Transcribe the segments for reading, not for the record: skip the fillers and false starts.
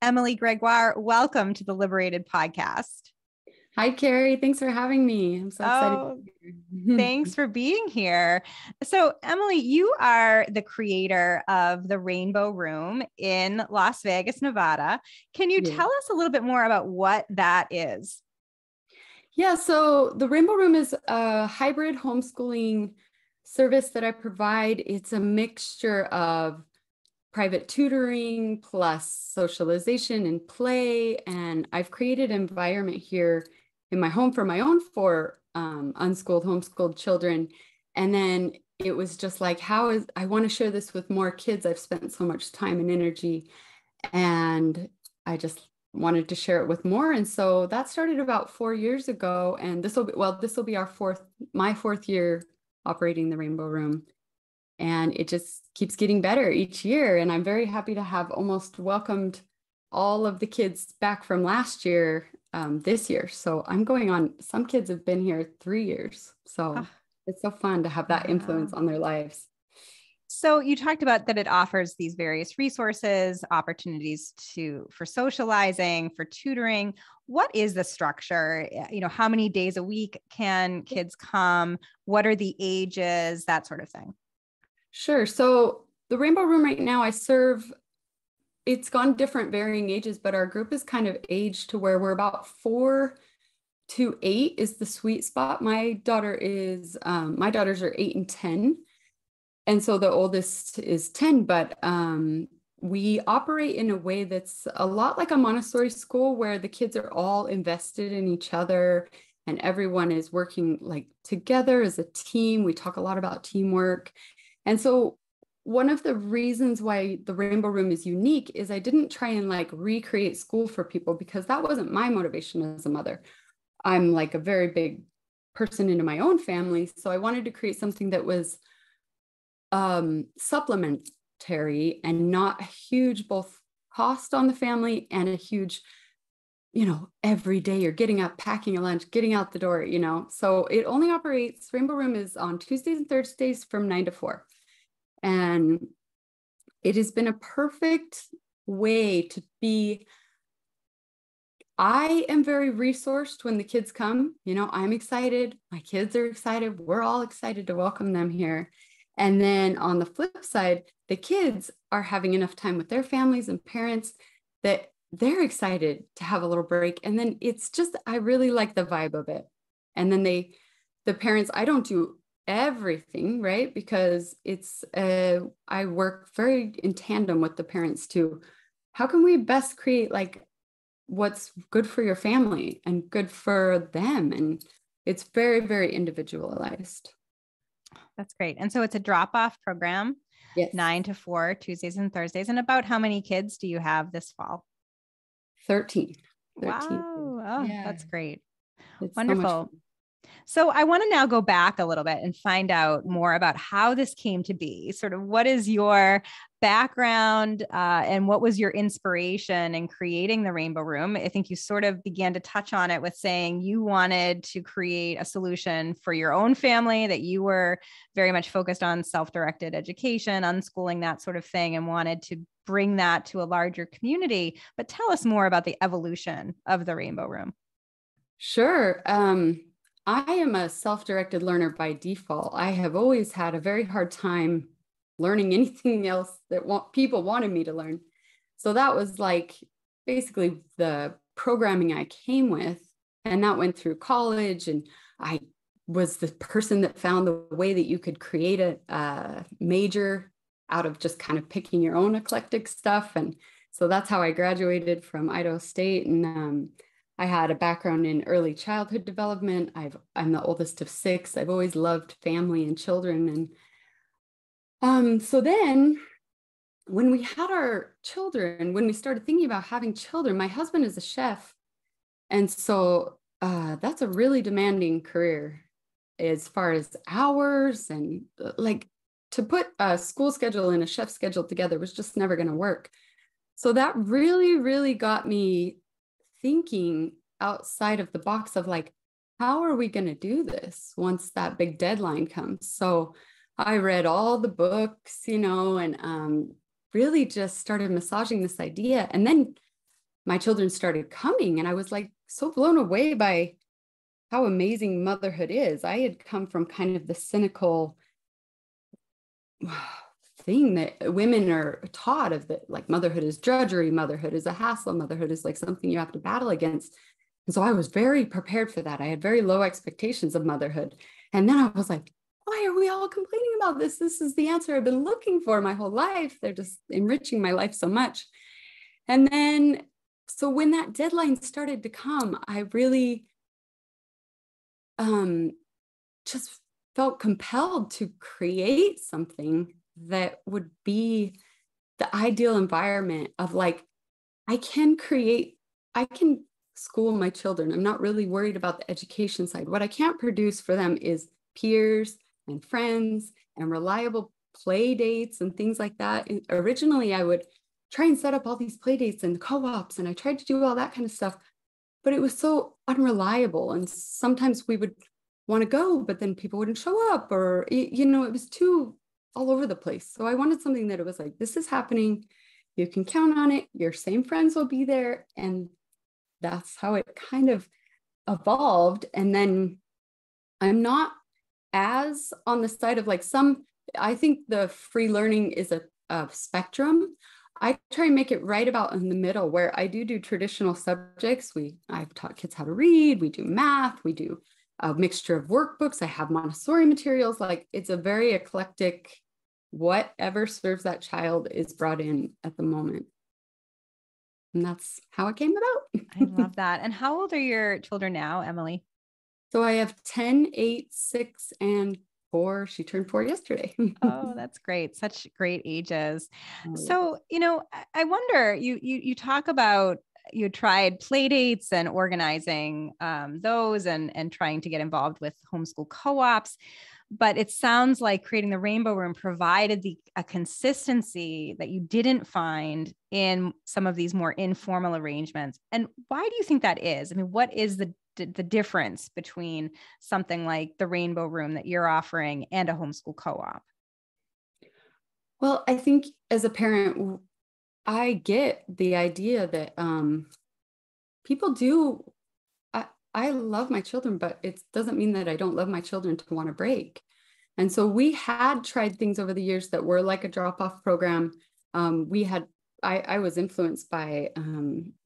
Emily Grégoire. Welcome to the Liberated Podcast. Hi, Carrie. Thanks for having me. I'm so excited to be here. Thanks for being here. So, Emily, you are the creator of the Rainbow Room in Las Vegas, Nevada. Can you tell us a little bit more about what that is? Yeah, so the Rainbow Room is a hybrid homeschooling service that I provide. It's a mixture of private tutoring plus socialization and play. And I've created an environment here in my home for my own four unschooled, homeschooled children. And then it was just like, I want to share this with more kids. I've spent so much time and energy, and I just wanted to share it with more. And so that started about 4 years ago. And this will be my fourth year operating the Rainbow Room. And it just keeps getting better each year. And I'm very happy to have almost welcomed all of the kids back from last year this year. So I'm going on, some kids have been here 3 years. So it's so fun to have that influence on their lives. So you talked about that it offers these various resources, opportunities for socializing, for tutoring. What is the structure? How many days a week can kids come? What are the ages? That sort of thing. Sure. So the Rainbow Room right now, it's gone different varying ages, but our group is kind of aged to where we're about 4 to 8 is the sweet spot. My daughters are 8 and 10. And so the oldest is 10, but we operate in a way that's a lot like a Montessori school where the kids are all invested in each other and everyone is working like together as a team. We talk a lot about teamwork. And so one of the reasons why the Rainbow Room is unique is I didn't try and like recreate school for people because that wasn't my motivation as a mother. I'm like a very big person into my own family. So I wanted to create something that was supplementary and not a huge both cost on the family and a huge, every day you're getting up, packing a lunch, getting out the door, So it only operates, Rainbow Room is on Tuesdays and Thursdays from 9 to 4. And it has been a perfect way to be. I am very resourced when the kids come. I'm excited. My kids are excited. We're all excited to welcome them here. And then on the flip side, the kids are having enough time with their families and parents that they're excited to have a little break. And then it's just, I really like the vibe of it. And then the parents, I don't do everything, right? Because I work very in tandem with the parents too. How can we best create like what's good for your family and good for them? And it's very, very individualized. That's great. And so it's a drop-off program, yes. 9 to 4, Tuesdays and Thursdays. And about how many kids do you have this fall? 13. Wow. Oh, yeah. That's great. It's wonderful. So I want to now go back a little bit and find out more about how this came to be. Sort of what is your background and what was your inspiration in creating the Rainbow Room? I think you sort of began to touch on it with saying you wanted to create a solution for your own family, that you were very much focused on self-directed education, unschooling, that sort of thing, and wanted to bring that to a larger community. But tell us more about the evolution of the Rainbow Room. Sure. I am a self-directed learner by default. I have always had a very hard time learning anything else that people wanted me to learn. So that was like basically the programming I came with. And that went through college. And I was the person that found the way that you could create a major out of just kind of picking your own eclectic stuff. And so that's how I graduated from Idaho State. And I had a background in early childhood development. I'm the oldest of 6. I've always loved family and children. And so then when we had our children, when we started thinking about having children, my husband is a chef. And so that's a really demanding career as far as hours, and like to put a school schedule and a chef schedule together was just never going to work. So that really, really got me thinking outside of the box of like, how are we going to do this once that big deadline comes? So I read all the books, and really just started massaging this idea. And then my children started coming, and I was like so blown away by how amazing motherhood is. I had come from kind of the cynical thing that women are taught of, that like motherhood is drudgery, motherhood is a hassle, motherhood is like something you have to battle against. And so I was very prepared for that. I had very low expectations of motherhood. And then I was like, why are we all complaining about this? This is the answer I've been looking for my whole life. They're just enriching my life so much. And then, so when that deadline started to come, I really just felt compelled to create something that would be the ideal environment of like, I can school my children. I'm not really worried about the education side. What I can't produce for them is peers and friends and reliable play dates and things like that. And originally, I would try and set up all these play dates and co-ops, and I tried to do all that kind of stuff, but it was so unreliable. And sometimes we would want to go, but then people wouldn't show up, or, you know, it was too all over the place. So I wanted something that it was like, this is happening. You can count on it. Your same friends will be there. And that's how it kind of evolved. And then I'm not as on the side of like I think the free learning is a spectrum. I try and make it right about in the middle, where I do traditional subjects. I've taught kids how to read, we do math, we do a mixture of workbooks. I have Montessori materials. Like, it's a very eclectic, whatever serves that child is brought in at the moment. And that's how it came about. I love that. And how old are your children now, Emily? So I have 10, 8, 6, and 4. She turned 4 yesterday. Oh, that's great. Such great ages. Oh, So, you know, I wonder, you talk about, you tried play dates and organizing those and trying to get involved with homeschool co-ops, but it sounds like creating the Rainbow Room provided a consistency that you didn't find in some of these more informal arrangements. And why do you think that is? I mean, what is the difference between something like the Rainbow Room that you're offering and a homeschool co-op? Well, I think as a parent, I get the idea that people do. I love my children, but it doesn't mean that I don't love my children to want a break. And so we had tried things over the years that were like a drop-off program. I was influenced by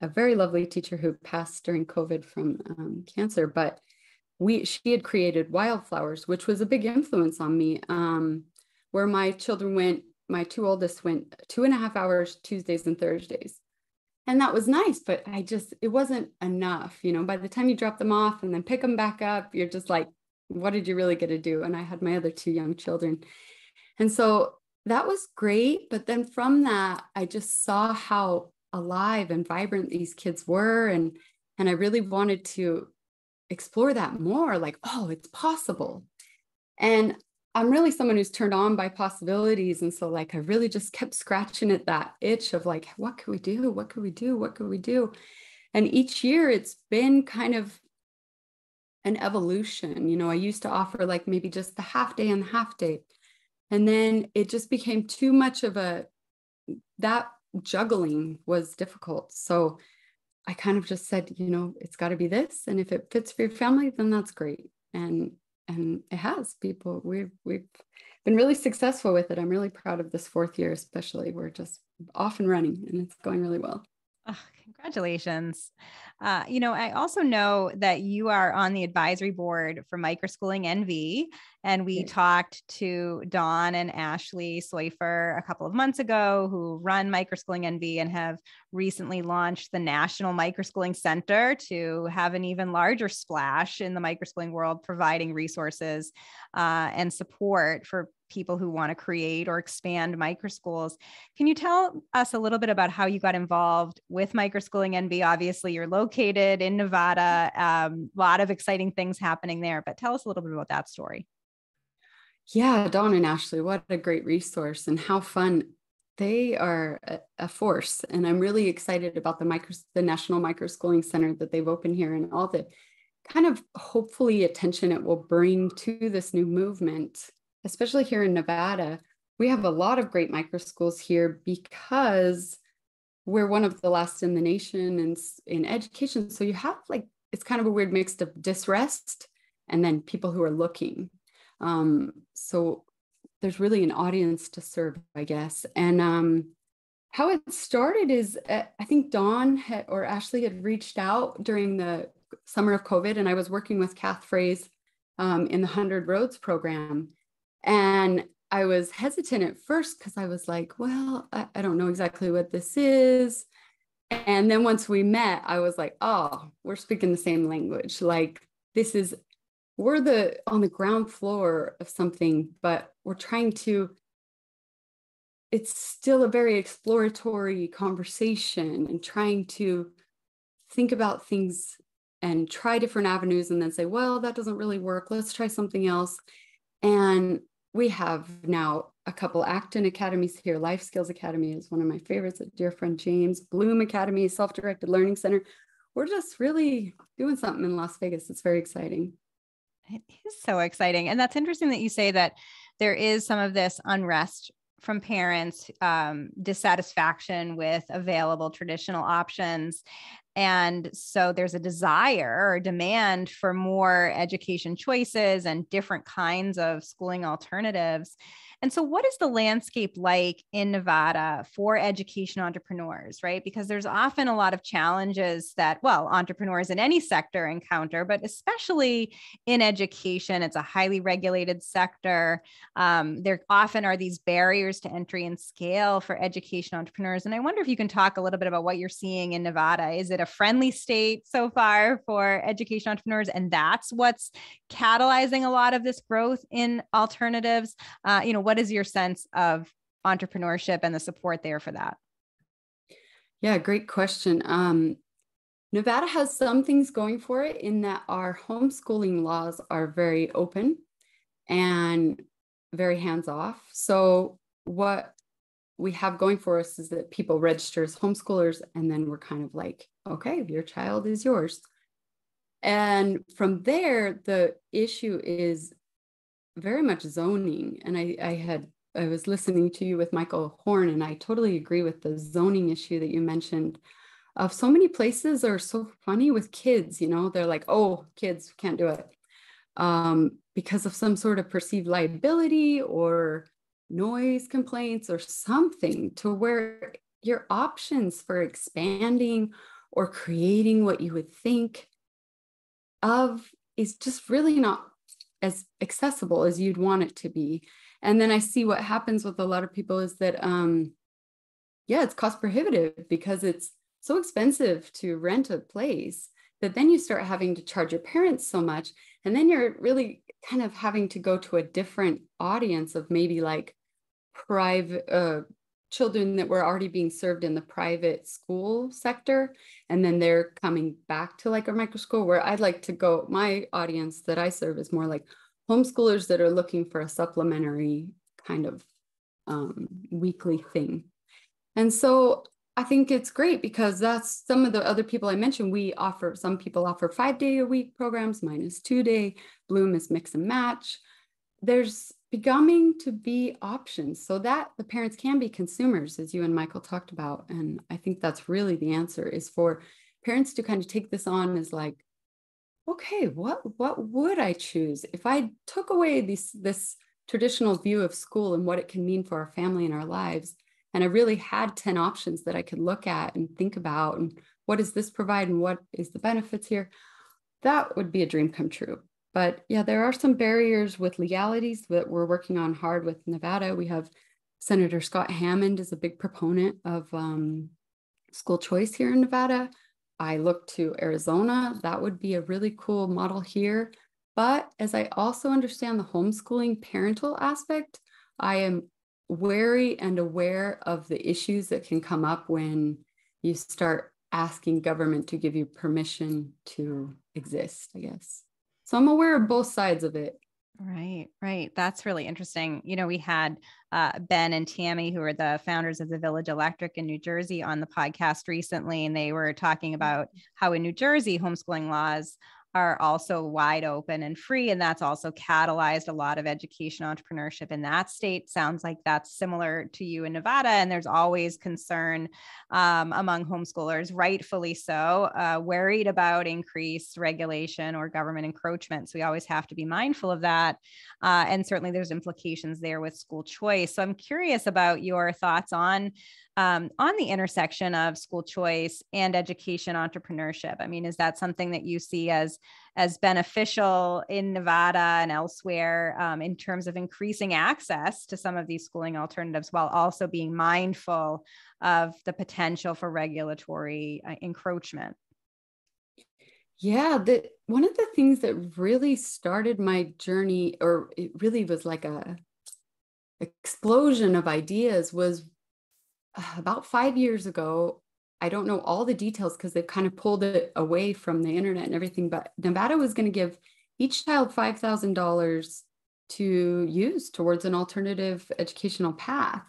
a very lovely teacher who passed during COVID from cancer, but she had created Wildflowers, which was a big influence on me, where my children went, my 2 oldest went 2.5 hours Tuesdays and Thursdays. And that was nice, but it wasn't enough. You know, by the time you drop them off and then pick them back up, you're just like, what did you really get to do? And I had my other 2 young children. And so that was great. But then from that, I just saw how alive and vibrant these kids were. And I really wanted to explore that more, like, oh, it's possible. And I'm really someone who's turned on by possibilities. And so like, I really just kept scratching at that itch of like, what could we do? What could we do? What could we do? And each year it's been kind of an evolution. You know, I used to offer like maybe just the half day and the half day. And then it just became too much of that juggling was difficult. So I kind of just said, you know, it's got to be this. And if it fits for your family, then that's great. And it has. We've been really successful with it. I'm really proud of this 4th year, especially. We're just off and running and it's going really well. Oh, congratulations. You know, I also know that you are on the advisory board for MicroschoolingNV, and we talked to Don and Ashley Soifer a couple of months ago, who run MicroschoolingNV and have recently launched the National Microschooling Center to have an even larger splash in the microschooling world, providing resources and support for people who want to create or expand microschools. Can you tell us a little bit about how you got involved with MicroschoolinNV? Obviously, you're located in Nevada, a lot of exciting things happening there, but tell us a little bit about that story. Yeah, Dawn and Ashley, what a great resource and how fun. They are a force. And I'm really excited about the National Microschooling Center that they've opened here, and all the kind of hopefully attention it will bring to this new movement. Especially here in Nevada, we have a lot of great microschools here because we're one of the last in the nation in education. So you have like, it's kind of a weird mix of disrest and then people who are looking. So there's really an audience to serve, I guess. And how it started is I think Don or Ashley had reached out during the summer of COVID, and I was working with Kath Frey's in the 100 Roads program. And I was hesitant at first because I was like, well, I don't know exactly what this is. And then once we met, I was like, oh, we're speaking the same language. Like we're on the ground floor of something, but we're trying to, it's still a very exploratory conversation and trying to think about things and try different avenues and then say, well, that doesn't really work. Let's try something else. And we have now a couple Acton academies here. Life Skills Academy is one of my favorites, a dear friend James. Bloom Academy, Self-Directed Learning Center. We're just really doing something in Las Vegas. It's very exciting. It is so exciting. And that's interesting that you say that there is some of this unrest from parents, dissatisfaction with available traditional options. And so there's a desire or demand for more education choices and different kinds of schooling alternatives. And so what is the landscape like in Nevada for education entrepreneurs, right? Because there's often a lot of challenges that, well, entrepreneurs in any sector encounter, but especially in education, it's a highly regulated sector. There often are these barriers to entry and scale for education entrepreneurs. And I wonder if you can talk a little bit about what you're seeing in Nevada. Is it a friendly state so far for education entrepreneurs? And that's what's catalyzing a lot of this growth in alternatives. What is your sense of entrepreneurship and the support there for that? Yeah, great question. Nevada has some things going for it in that our homeschooling laws are very open and very hands-off. So what we have going for us is that people register as homeschoolers, and then we're kind of like, okay, your child is yours. And from there, the issue is very much zoning. And I was listening to you with Michael Horn, and I totally agree with the zoning issue that you mentioned. Of so many places are so funny with kids, they're like, oh, kids can't do it because of some sort of perceived liability or noise complaints or something, to where your options for expanding or creating what you would think of is just really not as accessible as you'd want it to be. And then I see what happens with a lot of people is that, it's cost prohibitive because it's so expensive to rent a place that then you start having to charge your parents so much. And then you're really kind of having to go to a different audience of maybe like private children that were already being served in the private school sector. And then they're coming back to like a microschool, where I'd like to go. My audience that I serve is more like homeschoolers that are looking for a supplementary kind of weekly thing. And so I think it's great because that's some of the other people I mentioned. Some people offer 5-day-a-week programs, mine is 2-day. Bloom is mix and match. There's becoming to be options so that the parents can be consumers, as you and Michael talked about. And I think that's really the answer, is for parents to kind of take this on as like, okay, what would I choose if I took away this traditional view of school and what it can mean for our family and our lives? And I really had 10 options that I could look at and think about, and what does this provide and what is the benefits here? That would be a dream come true. But yeah, there are some barriers with legalities that we're working on hard with Nevada. We have Senator Scott Hammond is a big proponent of school choice here in Nevada. I look to Arizona. That would be a really cool model here. But as I also understand the homeschooling parental aspect, I am wary and aware of the issues that can come up when you start asking government to give you permission to exist, I guess. So I'm aware of both sides of it. Right. That's really interesting. We had Ben and Tammy, who are the founders of the Village Electric in New Jersey, on the podcast recently, and they were talking about how in New Jersey, homeschooling laws are also wide open and free. And that's also catalyzed a lot of education entrepreneurship in that state. Sounds like that's similar to you in Nevada. And there's always concern among homeschoolers, rightfully so, worried about increased regulation or government encroachment. So we always have to be mindful of that. And certainly there's implications there with school choice. So I'm curious about your thoughts on the intersection of school choice and education entrepreneurship. I mean, is that something that you see as beneficial in Nevada and elsewhere in terms of increasing access to some of these schooling alternatives while also being mindful of the potential for regulatory encroachment? Yeah, one of the things that really started my journey, or it really was like a explosion of ideas, was about 5 years ago. I don't know all the details because they've kind of pulled it away from the internet and everything, but Nevada was going to give each child $5,000 to use towards an alternative educational path.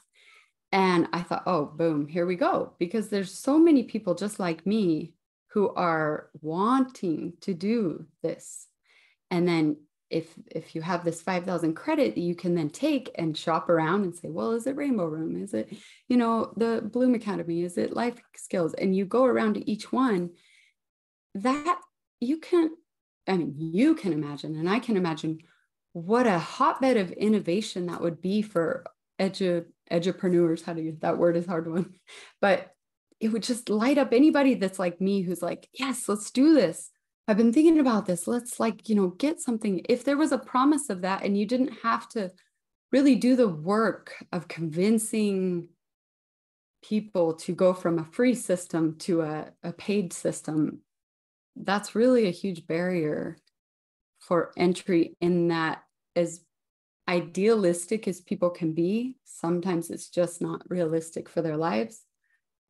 And I thought, oh, boom, here we go. Because there's so many people just like me who are wanting to do this. And then if you have this 5,000 credit, you can then take and shop around and say, well, is it Rainbow Room? Is it, the Bloom Academy? Is it Life Skills? And you go around to each one. That you can imagine, and I can imagine what a hotbed of innovation that would be for edupreneurs. That word is a hard one, but it would just light up anybody that's like me, who's like, yes, let's do this. I've been thinking about this. Let's get something. If there was a promise of that and you didn't have to really do the work of convincing people to go from a free system to a paid system, that's really a huge barrier for entry, in that, as idealistic as people can be, sometimes it's just not realistic for their lives.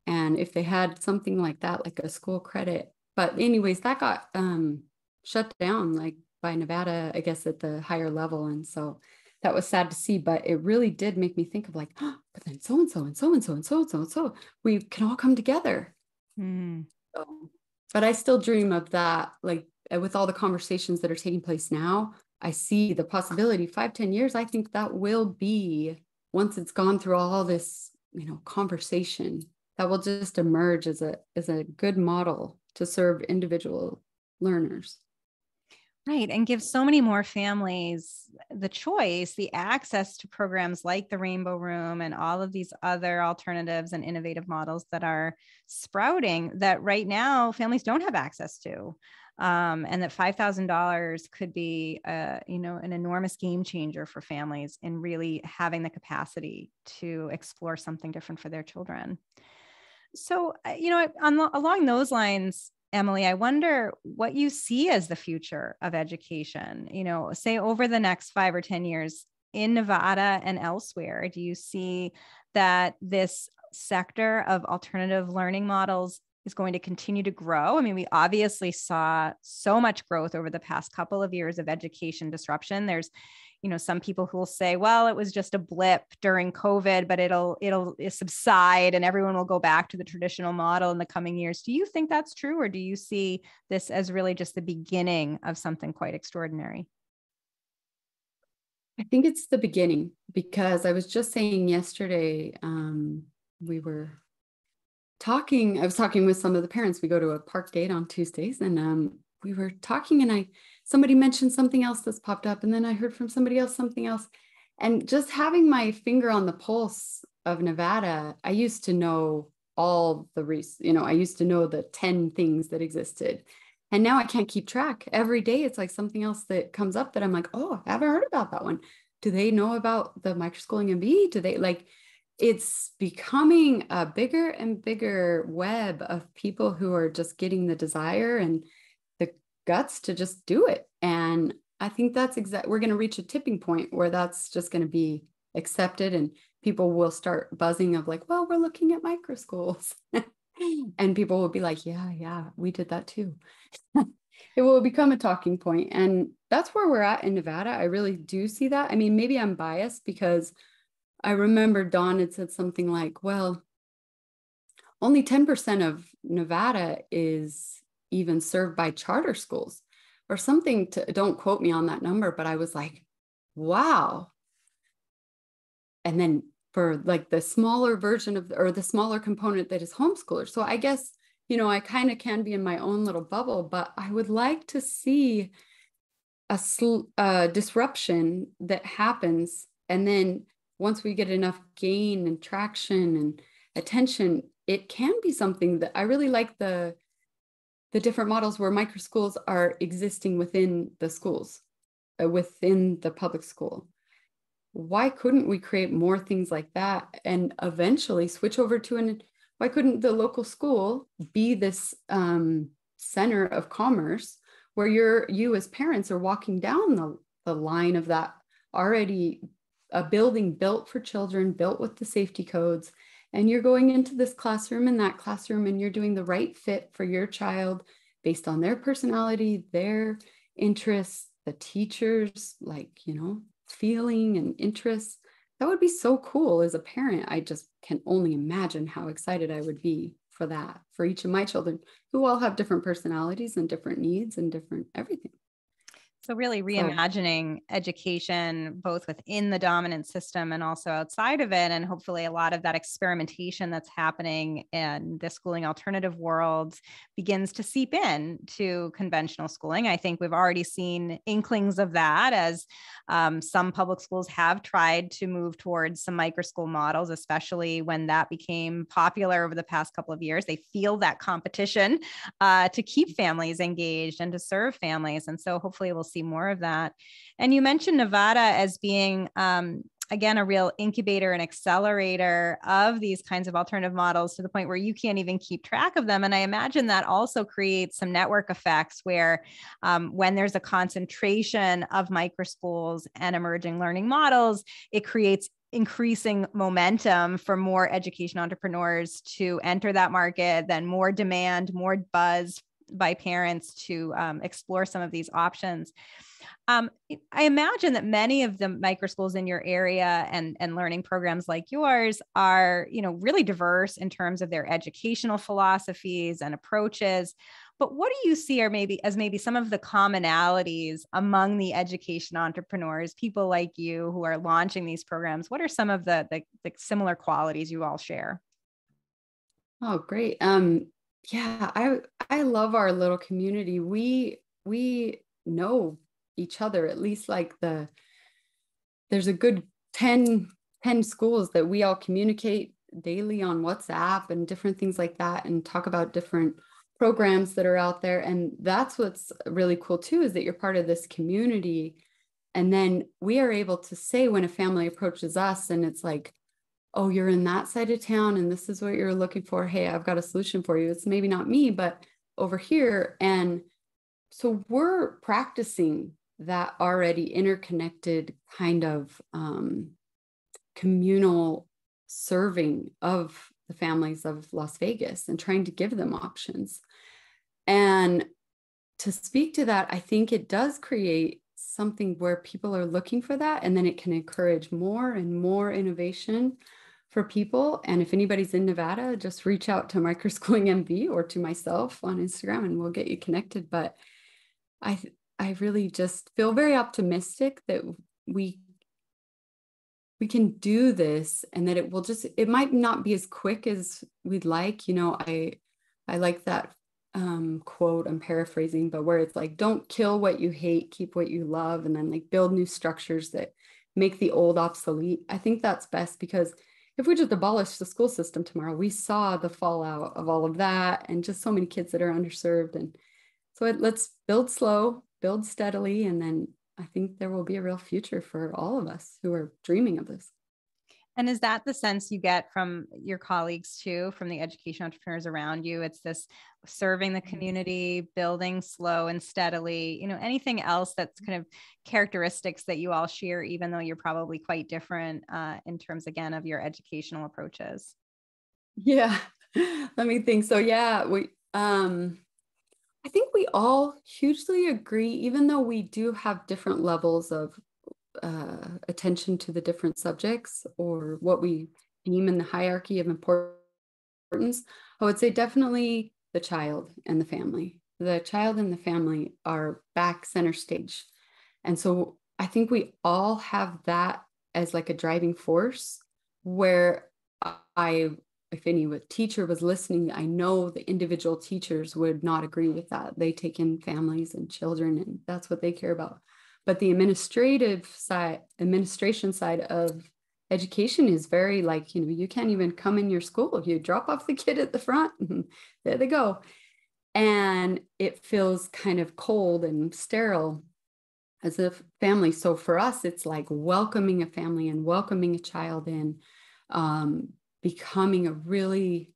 And if they had something like that, like a school credit. But anyways, that got shut down like by Nevada, I guess, at the higher level. And so that was sad to see, but it really did make me think of like, oh, but then so-and-so and so-and-so and so-and-so and so, we can all come together. So, but I still dream of that. Like with all the conversations that are taking place now, I see the possibility 5-10 years. I think that will be, once it's gone through all this, conversation, that will just emerge as a good model to serve individual learners. Right. And give so many more families the choice, the access to programs like the Rainbow Room and all of these other alternatives and innovative models that are sprouting that right now families don't have access to. And that $5,000 could be, an enormous game changer for families in really having the capacity to explore something different for their children. So, along those lines, Emily, I wonder what you see as the future of education, say over the next 5 or 10 years in Nevada and elsewhere. Do you see that this sector of alternative learning models is going to continue to grow? I mean, we obviously saw so much growth over the past couple of years of education disruption. There's some people who will say, well, it was just a blip during COVID, but it'll subside and everyone will go back to the traditional model in the coming years. Do you think that's true? Or do you see this as really just the beginning of something quite extraordinary? I think it's the beginning, because I was just saying yesterday, I was talking with some of the parents. We go to a park date on Tuesdays, and we were talking, and somebody mentioned something else that's popped up, and then I heard from somebody else something else. And just having my finger on the pulse of Nevada, I used to know all the I used to know the 10 things that existed. And now I can't keep track. Every day it's like something else that comes up that I'm like, oh, I haven't heard about that one. Do they know about the MicroschoolingNV? Do they it's becoming a bigger and bigger web of people who are just getting the desire and the guts to just do it. And I think that's we're going to reach a tipping point where that's just going to be accepted, and people will start buzzing of like, well, we're looking at microschools. And people will be like, yeah, we did that too. It will become a talking point. And that's where we're at in Nevada. I really do see that. I mean, maybe I'm biased because I remember Dawn had said something like, well, only 10% of Nevada is even served by charter schools, or something to, don't quote me on that number, but I was like, wow. And then for like the smaller version of, or the smaller component that is homeschoolers. So I guess, you know, I kind of can be in my own little bubble, but I would like to see a disruption that happens. And then once we get enough gain and traction and attention, it can be something that I really like the different models where microschools are existing within the schools, within the public school. Why couldn't we create more things like that and eventually switch over to why couldn't the local school be this center of commerce where you as parents are walking down the line of that already a building built for children, built with the safety codes, and you're going into this classroom and that classroom and you're doing the right fit for your child based on their personality, their interests, the teachers, like, you know, feeling and interests. That would be so cool as a parent. I just can only imagine how excited I would be for that, for each of my children who all have different personalities and different needs and different everything. So really reimagining education, both within the dominant system and also outside of it. And hopefully a lot of that experimentation that's happening in the schooling alternative world begins to seep in to conventional schooling. I think we've already seen inklings of that as some public schools have tried to move towards some microschool models, especially when that became popular over the past couple of years. They feel that competition to keep families engaged and to serve families. And so hopefully we'll see more of that. And you mentioned Nevada as being, again, a real incubator and accelerator of these kinds of alternative models to the point where you can't even keep track of them. And I imagine that also creates some network effects where when there's a concentration of microschools and emerging learning models, it creates increasing momentum for more education entrepreneurs to enter that market, then more demand, more buzz by parents to explore some of these options. I imagine that many of the microschools in your area and learning programs like yours are, you know, really diverse in terms of their educational philosophies and approaches. But what do you see are maybe some of the commonalities among the education entrepreneurs, people like you who are launching these programs? What are some of the similar qualities you all share? Oh, great. Yeah, I love our little community. We know each other, at least like there's a good 10 schools that we all communicate daily on WhatsApp and different things like that and talk about different programs that are out there. And that's what's really cool too, is that you're part of this community. And then we are able to say when a family approaches us and it's like, oh, you're in that side of town and this is what you're looking for. Hey, I've got a solution for you. It's maybe not me, but over here. And so we're practicing that already interconnected kind of communal serving of the families of Las Vegas and trying to give them options. And to speak to that, I think it does create something where people are looking for that, and then it can encourage more and more innovation for people. And if anybody's in Nevada, just reach out to MicroschoolingNV or to myself on Instagram and we'll get you connected. But I really just feel very optimistic that we can do this and that it might not be as quick as we'd like. You know, I like that quote, I'm paraphrasing, but where it's like, don't kill what you hate, keep what you love, and then like build new structures that make the old obsolete. I think that's best, because if we just abolish the school system tomorrow, we saw the fallout of all of that and just so many kids that are underserved. And so let's build slow, build steadily, and then I think there will be a real future for all of us who are dreaming of this. And is that the sense you get from your colleagues too, from the education entrepreneurs around you? It's this serving the community, building slow and steadily, you know, anything else that's kind of characteristics that you all share, even though you're probably quite different in terms, again, of your educational approaches? Yeah, let me think. So yeah, I think we all hugely agree, even though we do have different levels of attention to the different subjects or what we deem in the hierarchy of importance. I would say definitely the child and the family. the child and the family are back center stage. And so I think we all have that as like a driving force, where if any teacher was listening, I know the individual teachers would not agree with that. They take in families and children, and that's what they care about. But the administration side of education is very like, you can't even come in your school. You drop off the kid at the front, and there they go. And it feels kind of cold and sterile as a family. So for us, it's like welcoming a family and welcoming a child in, becoming a really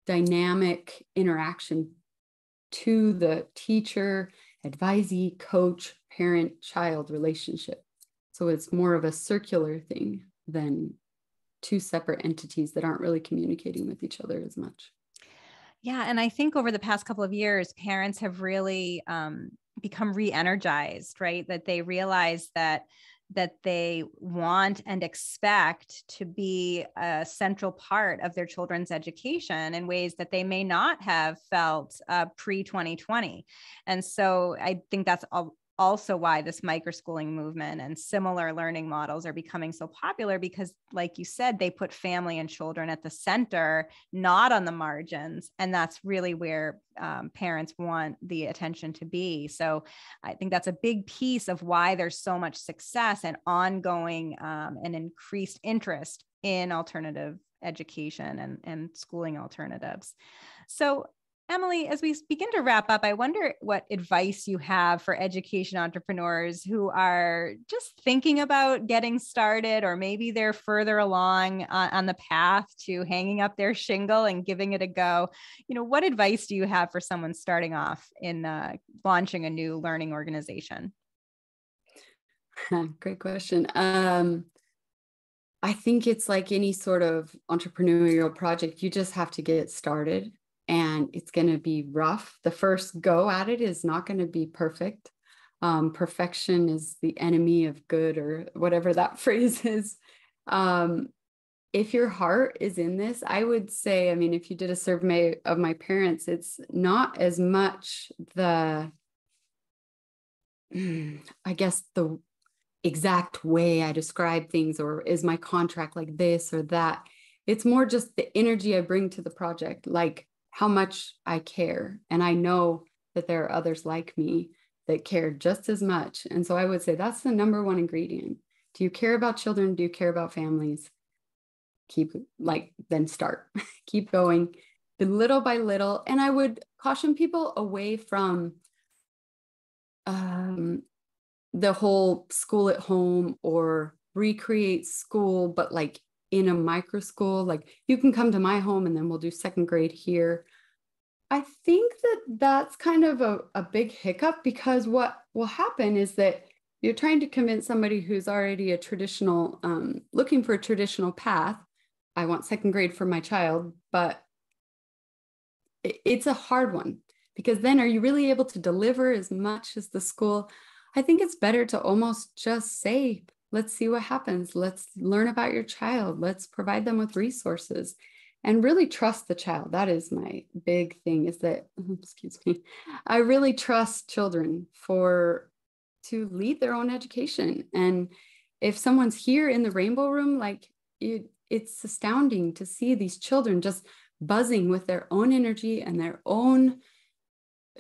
dynamic interaction to the teacher, advisee, coach, parent, child relationship. So it's more of a circular thing than two separate entities that aren't really communicating with each other as much. Yeah. And I think over the past couple of years, parents have really become re-energized, right? That they realize that they want and expect to be a central part of their children's education in ways that they may not have felt pre-2020. And so I think that's also why this microschooling movement and similar learning models are becoming so popular, because like you said, they put family and children at the center, not on the margins. And that's really where parents want the attention to be. So I think that's a big piece of why there's so much success and ongoing and increased interest in alternative education and schooling alternatives. So Emily, as we begin to wrap up, I wonder what advice you have for education entrepreneurs who are just thinking about getting started, or maybe they're further along on the path to hanging up their shingle and giving it a go. What advice do you have for someone starting off in launching a new learning organization? Great question. I think it's like any sort of entrepreneurial project, you just have to get started. And it's going to be rough. The first go at it is not going to be perfect. Perfection is the enemy of good, or whatever that phrase is. If your heart is in this, I would say, if you did a survey of my parents, it's not as much the exact way I describe things, or is my contract like this or that. It's more just the energy I bring to the project, like how much I care. And I know that there are others like me that care just as much. And so I would say that's the number one ingredient. Do you care about children? Do you care about families? Then start, keep going little by little. And I would caution people away from the whole school at home or recreate school, but like in a microschool, like you can come to my home and then we'll do second grade here. I think that that's kind of a big hiccup, because what will happen is that you're trying to convince somebody who's already a traditional, looking for a traditional path. I want second grade for my child, but it's a hard one, because then are you really able to deliver as much as the school? I think it's better to almost just say, let's see what happens. Let's learn about your child. Let's provide them with resources and really trust the child. That is my big thing, is that, excuse me, I really trust children to lead their own education. And if someone's here in the Rainbow Room, like it's astounding to see these children just buzzing with their own energy and their own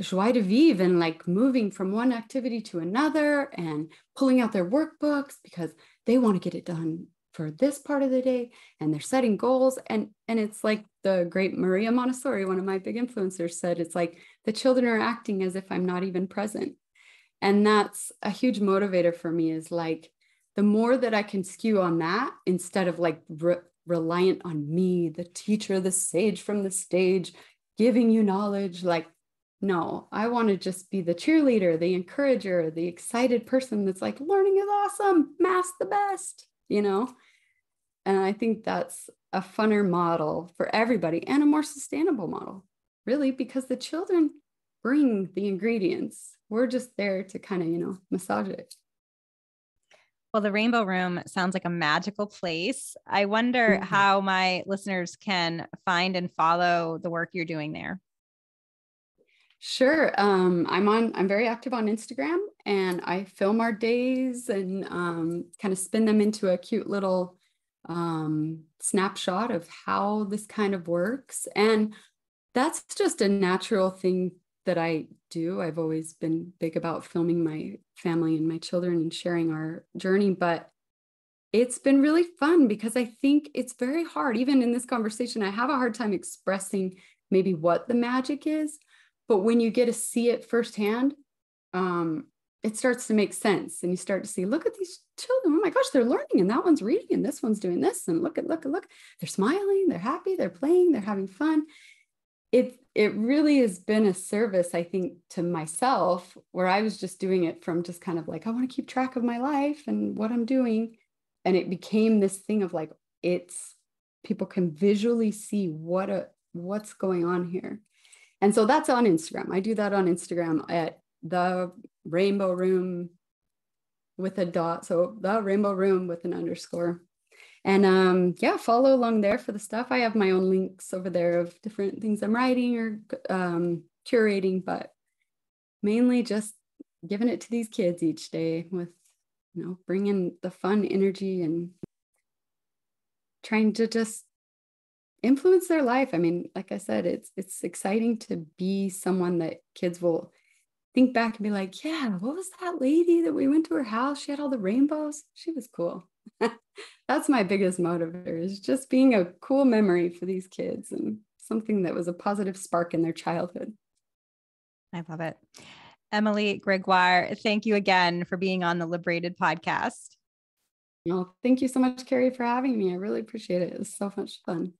joie de vivre, and like moving from one activity to another and pulling out their workbooks because they want to get it done for this part of the day, and they're setting goals. And it's like the great Maria Montessori, one of my big influencers, said, it's like the children are acting as if I'm not even present. And that's a huge motivator for me, is like the more that I can skew on that, instead of like reliant on me, the teacher, the sage from the stage, giving you knowledge, like, no, I want to just be the cheerleader, the encourager, the excited person that's like, learning is awesome, math's the best, And I think that's a funner model for everybody, and a more sustainable model, really, because the children bring the ingredients. We're just there to kind of, massage it. Well, the Rainbow Room sounds like a magical place. I wonder how my listeners can find and follow the work you're doing there. Sure. I'm very active on Instagram, and I film our days and kind of spin them into a cute little snapshot of how this kind of works. And that's just a natural thing that I do. I've always been big about filming my family and my children and sharing our journey, but it's been really fun because I think it's very hard. Even in this conversation, I have a hard time expressing maybe what the magic is, but when you get to see it firsthand, it starts to make sense. And you start to see, look at these children. Oh my gosh, they're learning, and that one's reading, and this one's doing this. And look. They're smiling, they're happy, they're playing, they're having fun. It really has been a service, I think, to myself, where I was just doing it from just kind of like, I want to keep track of my life and what I'm doing. And it became this thing of like, people can visually see what's going on here. And so that's on Instagram. I do that on Instagram at the Rainbow Room with a dot. So the Rainbow Room with an underscore. And yeah, follow along there for the stuff. I have my own links over there of different things I'm writing or curating, but mainly just giving it to these kids each day with, bringing the fun energy and trying to just influence their life. I mean, like I said, it's exciting to be someone that kids will think back and be like, yeah, what was that lady that we went to her house? She had all the rainbows. She was cool. That's my biggest motivator, is just being a cool memory for these kids and something that was a positive spark in their childhood. I love it. Emily Grégoire, thank you again for being on the Liberated podcast. Well, thank you so much, Carrie, for having me. I really appreciate it. It was so much fun.